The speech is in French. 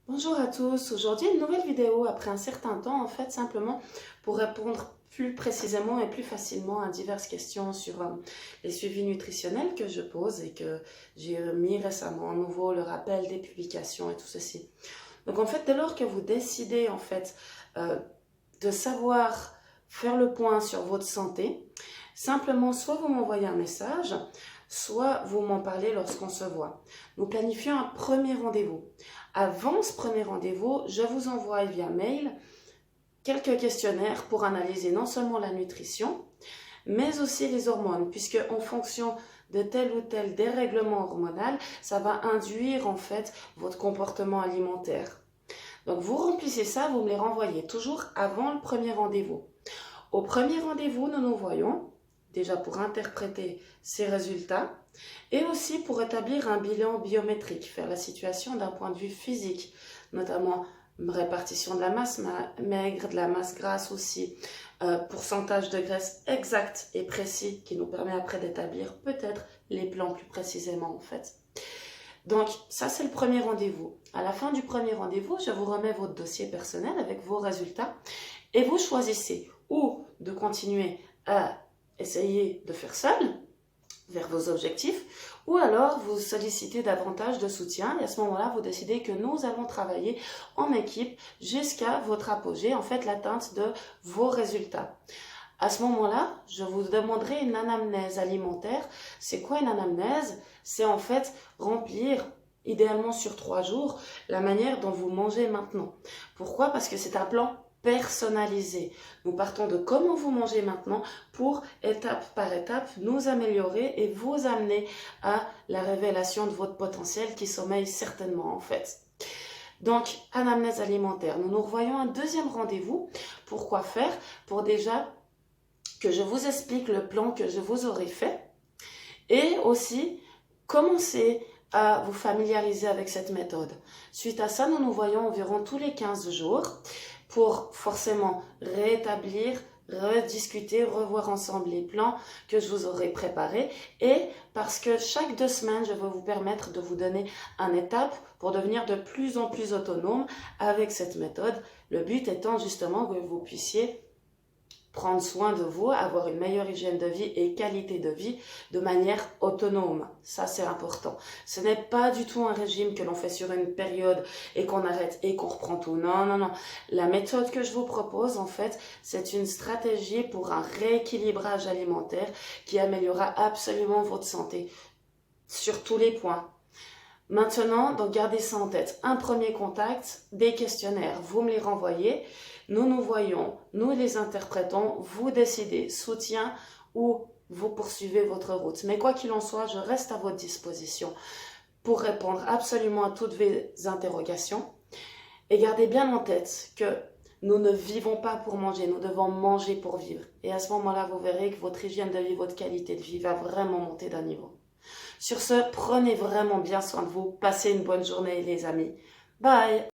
Bonjour à tous, aujourd'hui une nouvelle vidéo après un certain temps en fait simplement pour répondre plus précisément et plus facilement à diverses questions sur les suivis nutritionnels que je pose et que j'ai mis récemment à nouveau le rappel des publications et tout ceci. Donc en fait dès lors que vous décidez en fait euh, de savoir faire le point sur votre santé, simplement soit vous m'envoyez un message, soit vous m'en parlez lorsqu'on se voit. Nous planifions un premier rendez-vous. Avant ce premier rendez-vous, je vous envoie via mail quelques questionnaires pour analyser non seulement la nutrition, mais aussi les hormones, puisque en fonction de tel ou tel dérèglement hormonal, ça va induire en fait votre comportement alimentaire. Donc vous remplissez ça, vous me les renvoyez toujours avant le premier rendez-vous. Au premier rendez-vous, nous nous voyons, déjà pour interpréter ces résultats, et aussi pour établir un bilan biométrique, faire la situation d'un point de vue physique, notamment répartition de la masse maigre, de la masse grasse aussi, pourcentage de graisse exact et précis qui nous permet après d'établir peut-être les plans plus précisément en fait. Donc ça c'est le premier rendez-vous. À la fin du premier rendez-vous, je vous remets votre dossier personnel avec vos résultats et vous choisissez ou de continuer à essayer de faire seul vers vos objectifs, ou alors vous sollicitez davantage de soutien et à ce moment-là, vous décidez que nous allons travailler en équipe jusqu'à votre apogée, en fait l'atteinte de vos résultats. À ce moment-là, je vous demanderai une anamnèse alimentaire. C'est quoi une anamnèse? C'est en fait remplir, idéalement sur 3 jours, la manière dont vous mangez maintenant. Pourquoi? Parce que c'est un plan personnalisé. Nous partons de comment vous mangez maintenant pour, étape par étape, nous améliorer et vous amener à la révélation de votre potentiel qui sommeille certainement en fait. Donc, anamnèse alimentaire. Nous nous revoyons un deuxième rendez-vous. Pour quoi faire? Pour déjà que je vous explique le plan que je vous aurai fait et aussi commencer à vous familiariser avec cette méthode. Suite à ça, nous nous voyons environ tous les 15 jours pour forcément rétablir, rediscuter, revoir ensemble les plans que je vous aurai préparés et parce que chaque 2 semaines, je vais vous permettre de vous donner une étape pour devenir de plus en plus autonome avec cette méthode. Le but étant justement que vous puissiez prendre soin de vous, avoir une meilleure hygiène de vie et qualité de vie de manière autonome. Ça, c'est important. Ce n'est pas du tout un régime que l'on fait sur une période et qu'on arrête et qu'on reprend tout. Non, non, non. La méthode que je vous propose, en fait, c'est une stratégie pour un rééquilibrage alimentaire qui améliorera absolument votre santé sur tous les points. Maintenant, donc gardez ça en tête. Un premier contact, des questionnaires. Vous me les renvoyez. Nous nous voyons, nous les interprétons. Vous décidez soutien ou vous poursuivez votre route. Mais quoi qu'il en soit, je reste à votre disposition pour répondre absolument à toutes vos interrogations. Et gardez bien en tête que nous ne vivons pas pour manger, nous devons manger pour vivre. Et à ce moment-là, vous verrez que votre hygiène de vie, votre qualité de vie va vraiment monter d'un niveau. Sur ce, prenez vraiment bien soin de vous. Passez une bonne journée les amis. Bye!